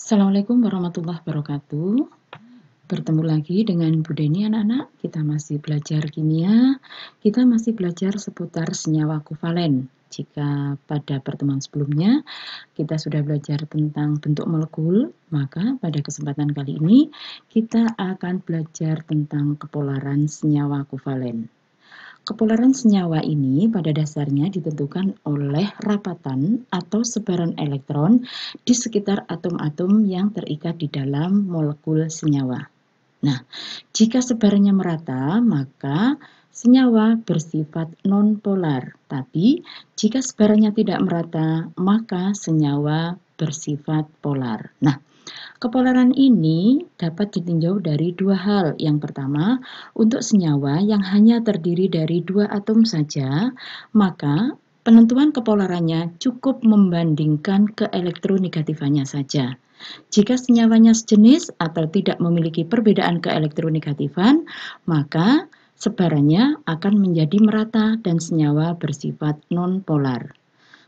Assalamualaikum warahmatullahi wabarakatuh. Bertemu lagi dengan Bu Deni anak-anak. Kita masih belajar kimia. Kita masih belajar seputar senyawa kovalen. Jika pada pertemuan sebelumnya kita sudah belajar tentang bentuk molekul, maka pada kesempatan kali ini kita akan belajar tentang kepolaran senyawa kovalen. Kepolaran senyawa ini pada dasarnya ditentukan oleh rapatan atau sebaran elektron di sekitar atom-atom yang terikat di dalam molekul senyawa. Nah, jika sebarannya merata, maka senyawa bersifat nonpolar. Tapi, jika sebarannya tidak merata, maka senyawa bersifat polar. Nah, kepolaran ini dapat ditinjau dari dua hal. Yang pertama, untuk senyawa yang hanya terdiri dari dua atom saja, maka penentuan kepolarannya cukup membandingkan keelektronegatifannya saja. Jika senyawanya sejenis atau tidak memiliki perbedaan keelektronegatifan, maka sebarannya akan menjadi merata dan senyawa bersifat nonpolar.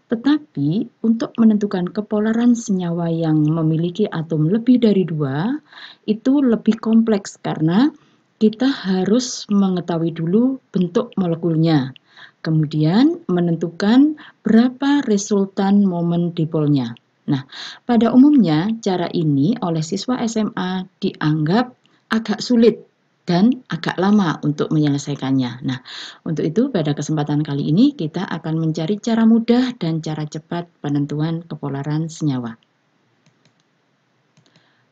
Tetapi untuk menentukan kepolaran senyawa yang memiliki atom lebih dari dua, itu lebih kompleks karena kita harus mengetahui dulu bentuk molekulnya. Kemudian menentukan berapa resultan momen dipolnya. Nah, pada umumnya cara ini oleh siswa SMA dianggap agak sulit dan agak lama untuk menyelesaikannya. Nah, untuk itu pada kesempatan kali ini kita akan mencari cara mudah dan cara cepat penentuan kepolaran senyawa.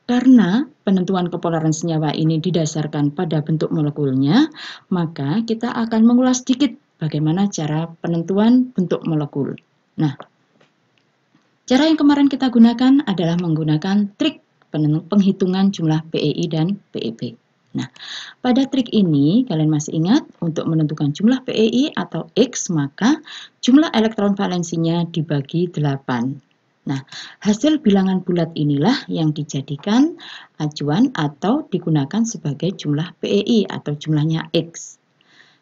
Karena penentuan kepolaran senyawa ini didasarkan pada bentuk molekulnya, maka kita akan mengulas sedikit bagaimana cara penentuan bentuk molekul. Nah, cara yang kemarin kita gunakan adalah menggunakan trik penghitungan jumlah PEI dan PEB. Nah, pada trik ini kalian masih ingat untuk menentukan jumlah PEI atau X, maka jumlah elektron valensinya dibagi 8. Nah, hasil bilangan bulat inilah yang dijadikan acuan atau digunakan sebagai jumlah PEI atau jumlahnya X.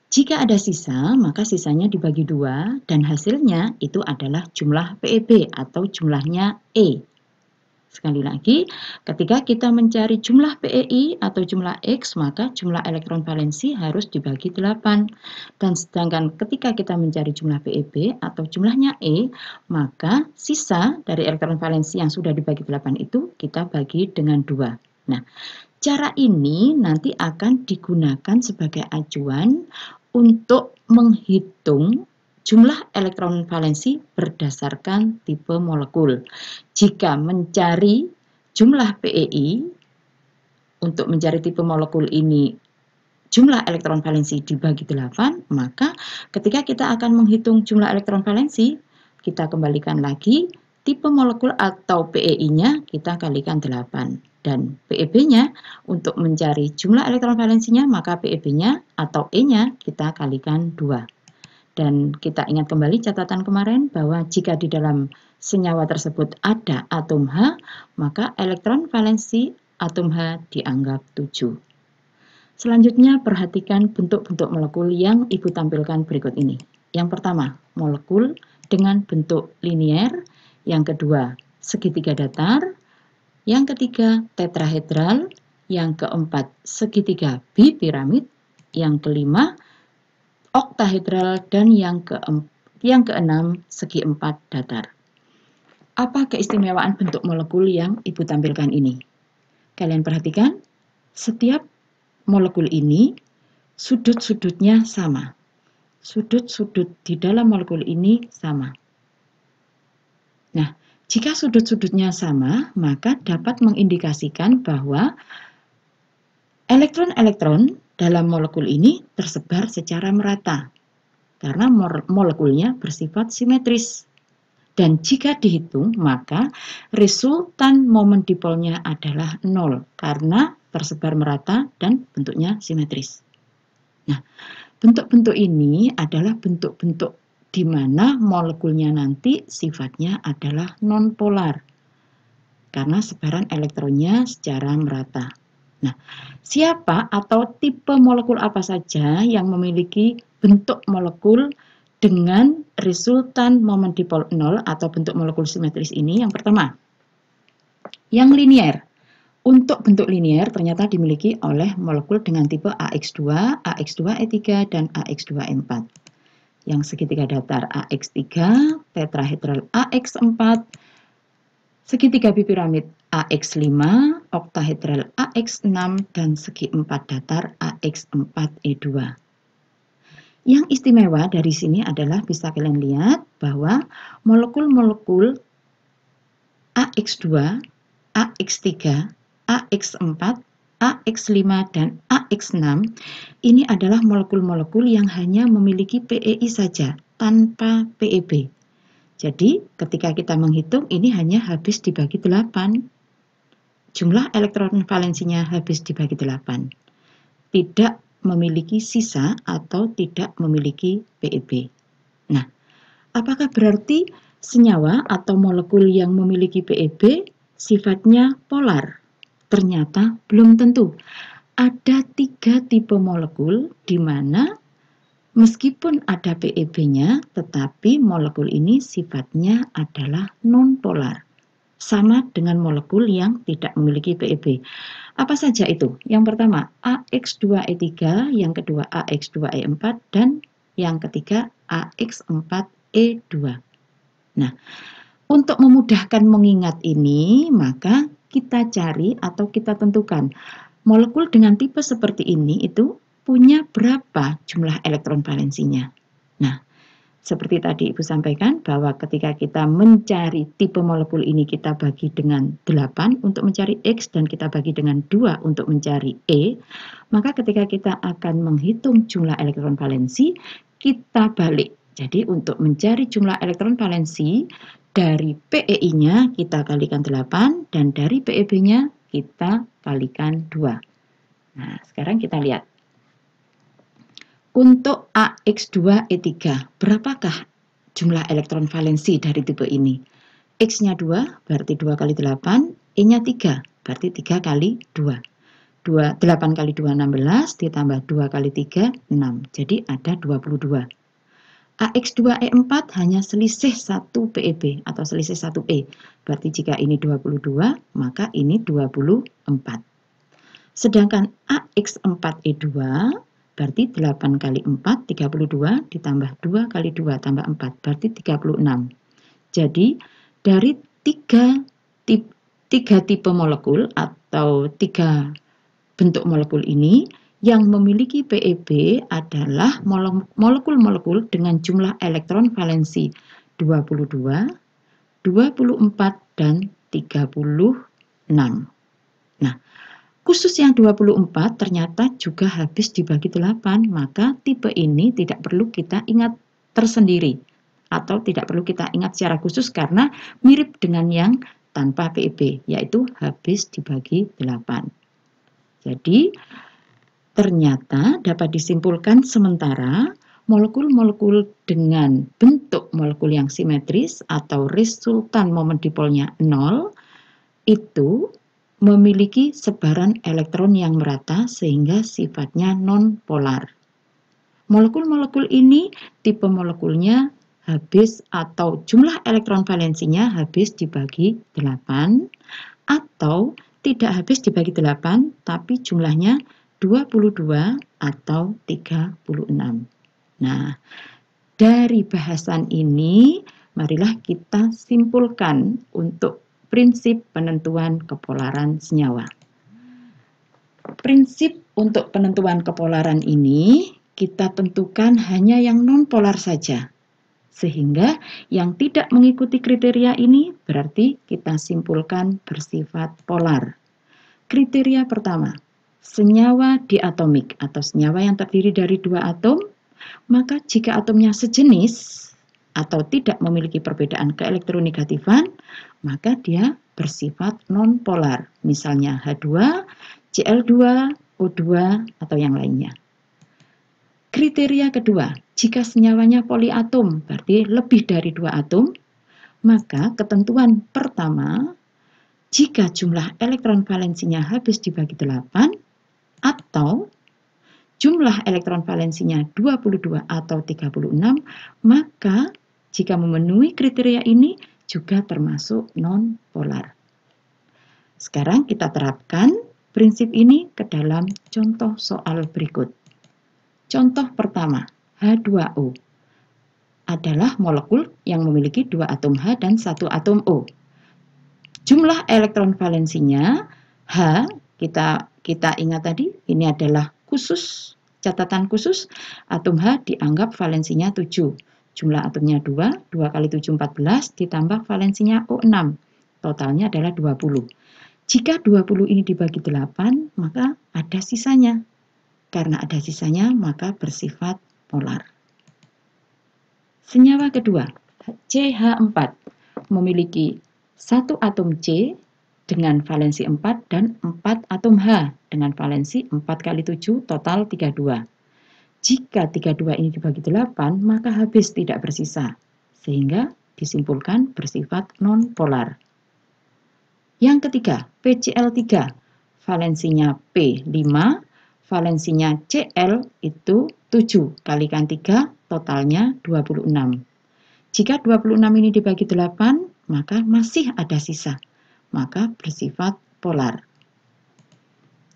Jika ada sisa, maka sisanya dibagi 2 dan hasilnya itu adalah jumlah PEB atau jumlahnya E. Sekali lagi, ketika kita mencari jumlah PEI atau jumlah X, maka jumlah elektron valensi harus dibagi 8. Dan sedangkan ketika kita mencari jumlah PEB atau jumlahnya E, maka sisa dari elektron valensi yang sudah dibagi 8 itu kita bagi dengan 2. Nah, cara ini nanti akan digunakan sebagai acuan untuk menghitung jumlah elektron valensi berdasarkan tipe molekul. Jika mencari jumlah PEI, untuk mencari tipe molekul ini jumlah elektron valensi dibagi 8, maka ketika kita akan menghitung jumlah elektron valensi, kita kembalikan lagi tipe molekul atau PEI-nya kita kalikan 8. Dan PEB-nya untuk mencari jumlah elektron valensinya, maka PEB-nya atau E-nya kita kalikan 2. Dan kita ingat kembali catatan kemarin bahwa jika di dalam senyawa tersebut ada atom H, maka elektron valensi atom H dianggap 7. Selanjutnya perhatikan bentuk-bentuk molekul yang Ibu tampilkan berikut ini. Yang pertama, molekul dengan bentuk linier. Yang kedua, segitiga datar. Yang ketiga, tetrahedral. Yang keempat, segitiga bipiramid. Yang kelima, oktahedral, dan yang keenam segi empat datar. Apa keistimewaan bentuk molekul yang Ibu tampilkan ini? Kalian perhatikan, setiap molekul ini sudut-sudutnya sama. Sudut-sudut di dalam molekul ini sama. Nah, jika sudut-sudutnya sama, maka dapat mengindikasikan bahwa elektron-elektron dalam molekul ini tersebar secara merata karena molekulnya bersifat simetris. Dan jika dihitung, maka resultan momen dipolnya adalah 0 karena tersebar merata dan bentuknya simetris. Nah, bentuk-bentuk ini adalah bentuk-bentuk di mana molekulnya nanti sifatnya adalah nonpolar karena sebaran elektronnya secara merata. Nah, siapa atau tipe molekul apa saja yang memiliki bentuk molekul dengan resultan momen dipol 0 atau bentuk molekul simetris ini? Yang pertama, Yang linear. Untuk bentuk linear ternyata dimiliki oleh molekul dengan tipe AX2, AX2E3, dan AX2E4. Yang segitiga datar AX3, tetrahedral AX4, segitiga bipiramid AX5, oktahedral AX6, dan segi 4 datar AX4E2. Yang istimewa dari sini adalah bisa kalian lihat bahwa molekul-molekul AX2, AX3, AX4, AX5, dan AX6 ini adalah molekul-molekul yang hanya memiliki PEI saja tanpa PEB. Jadi ketika kita menghitung ini hanya habis dibagi 8. Jumlah elektron valensinya habis dibagi 8. Tidak memiliki sisa atau tidak memiliki PEB. Nah, apakah berarti senyawa atau molekul yang memiliki PEB sifatnya polar? Ternyata belum tentu. Ada 3 tipe molekul di mana meskipun ada PEB-nya, tetapi molekul ini sifatnya adalah non-polar. Sama dengan molekul yang tidak memiliki PEB. Apa saja itu? Yang pertama, AX2E3, yang kedua AX2E4, dan yang ketiga AX4E2. Nah, untuk memudahkan mengingat ini, maka kita cari atau kita tentukan molekul dengan tipe seperti ini itu punya berapa jumlah elektron valensinya. Nah, seperti tadi Ibu sampaikan bahwa ketika kita mencari tipe molekul ini kita bagi dengan 8 untuk mencari X dan kita bagi dengan 2 untuk mencari E, maka ketika kita akan menghitung jumlah elektron valensi, kita balik. Jadi untuk mencari jumlah elektron valensi, dari PEI-nya kita kalikan 8 dan dari PEB-nya kita kalikan 2. Nah, sekarang kita lihat. Untuk AX2E3, berapakah jumlah elektron valensi dari tipe ini? X-nya 2, berarti 2 kali 8, E-nya 3, berarti 3 kali 2. 8 kali 2, 16, ditambah 2 kali 3, 6. Jadi ada 22. AX2E4 hanya selisih 1 PEB atau selisih 1 E. Berarti jika ini 22, maka ini 24. Sedangkan AX4E2 berarti 8 kali 4, 32, ditambah 2 kali 2 tambah 4, berarti 36. Jadi dari 3 tipe molekul atau 3 bentuk molekul ini, yang memiliki PEB adalah molekul-molekul dengan jumlah elektron valensi 22, 24, dan 36. Nah, khusus yang 24 ternyata juga habis dibagi 8, maka tipe ini tidak perlu kita ingat tersendiri atau tidak perlu kita ingat secara khusus karena mirip dengan yang tanpa PEB, yaitu habis dibagi 8. Jadi, ternyata dapat disimpulkan sementara molekul-molekul dengan bentuk molekul yang simetris atau resultan momen dipolnya 0 itu memiliki sebaran elektron yang merata sehingga sifatnya non-polar. Molekul-molekul ini tipe molekulnya habis atau jumlah elektron valensinya habis dibagi 8 atau tidak habis dibagi 8 tapi jumlahnya 22 atau 36. Nah, dari bahasan ini marilah kita simpulkan untuk prinsip penentuan kepolaran senyawa. Prinsip untuk penentuan kepolaran ini kita tentukan hanya yang non-polar saja. Sehingga yang tidak mengikuti kriteria ini berarti kita simpulkan bersifat polar. Kriteria pertama, senyawa diatomik atau senyawa yang terdiri dari 2 atom, maka jika atomnya sejenis atau tidak memiliki perbedaan keelektronegatifan, maka dia bersifat non-polar. Misalnya H2, Cl2, O2, atau yang lainnya. Kriteria kedua, jika senyawanya poliatom, berarti lebih dari 2 atom, maka ketentuan pertama, jika jumlah elektron valensinya habis dibagi 8, atau jumlah elektron valensinya 22 atau 36, maka jika memenuhi kriteria ini juga termasuk non-polar. sekarang kita terapkan prinsip ini ke dalam contoh soal berikut. Contoh pertama, H2O adalah molekul yang memiliki 2 atom H dan 1 atom O. Jumlah elektron valensinya H, kita ingat tadi, ini adalah khusus, catatan khusus, atom H dianggap valensinya 7. Jumlah atomnya 2, 2 kali 7 14, ditambah valensinya O 6. Totalnya adalah 20. Jika 20 ini dibagi 8, maka ada sisanya. Karena ada sisanya, maka bersifat polar. Senyawa kedua, CH4, memiliki 1 atom C dengan valensi 4 dan 4 atom H dengan valensi 4 kali 7, total 32. Jika 32 ini dibagi 8, maka habis tidak bersisa, sehingga disimpulkan bersifat non-polar. Yang ketiga, PCl3, valensinya P5, valensinya Cl itu 7, kalikan 3, totalnya 26. Jika 26 ini dibagi 8, maka masih ada sisa, maka bersifat polar.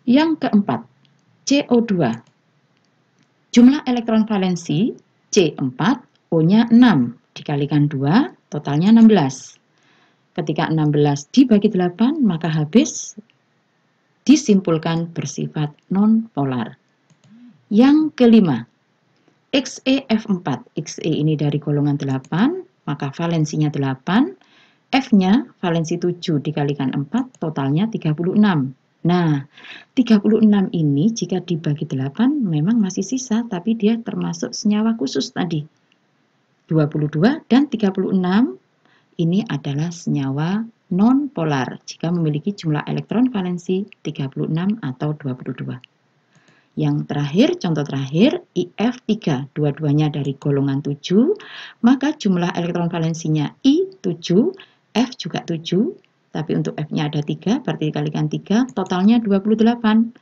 Yang keempat, CO2. Jumlah elektron valensi C4, O-nya 6, dikalikan 2, totalnya 16. Ketika 16 dibagi 8, maka habis, disimpulkan bersifat non-polar. Yang kelima, XeF4. Xe ini dari golongan 8, maka valensinya 8. F-nya valensi 7 dikalikan 4, totalnya 36. Nah, 36 ini jika dibagi 8 memang masih sisa, tapi dia termasuk senyawa khusus tadi. 22 dan 36 ini adalah senyawa non-polar jika memiliki jumlah elektron valensi 36 atau 22. Yang terakhir, contoh terakhir, IF3, dua-duanya dari golongan 7, maka jumlah elektron valensinya I7, F juga 7, tapi untuk F-nya ada 3, berarti dikalikan 3, totalnya 28.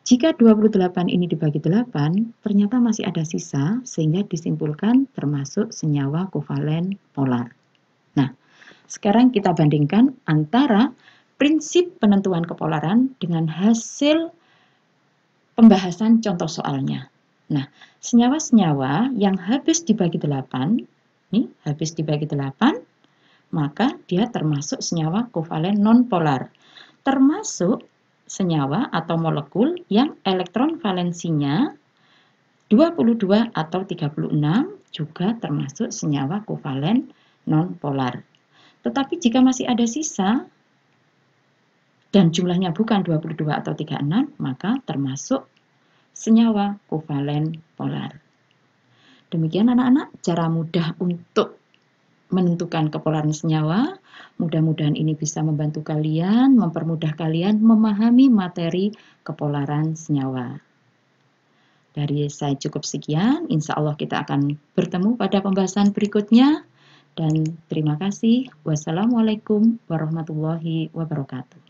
Jika 28 ini dibagi 8, ternyata masih ada sisa, sehingga disimpulkan termasuk senyawa kovalen polar. Nah, sekarang kita bandingkan antara prinsip penentuan kepolaran dengan hasil pembahasan contoh soalnya. Nah, senyawa-senyawa yang habis dibagi 8, nih habis dibagi 8, maka dia termasuk senyawa kovalen non-polar. Termasuk senyawa atau molekul yang elektron valensinya 22 atau 36 juga termasuk senyawa kovalen non-polar. Tetapi jika masih ada sisa dan jumlahnya bukan 22 atau 36, maka termasuk senyawa kovalen polar. Demikian anak-anak, cara mudah untuk menentukan kepolaran senyawa. Mudah-mudahan ini bisa membantu kalian, mempermudah kalian memahami materi kepolaran senyawa. Dari saya cukup sekian, insya Allah kita akan bertemu pada pembahasan berikutnya. Dan terima kasih. Wassalamualaikum warahmatullahi wabarakatuh.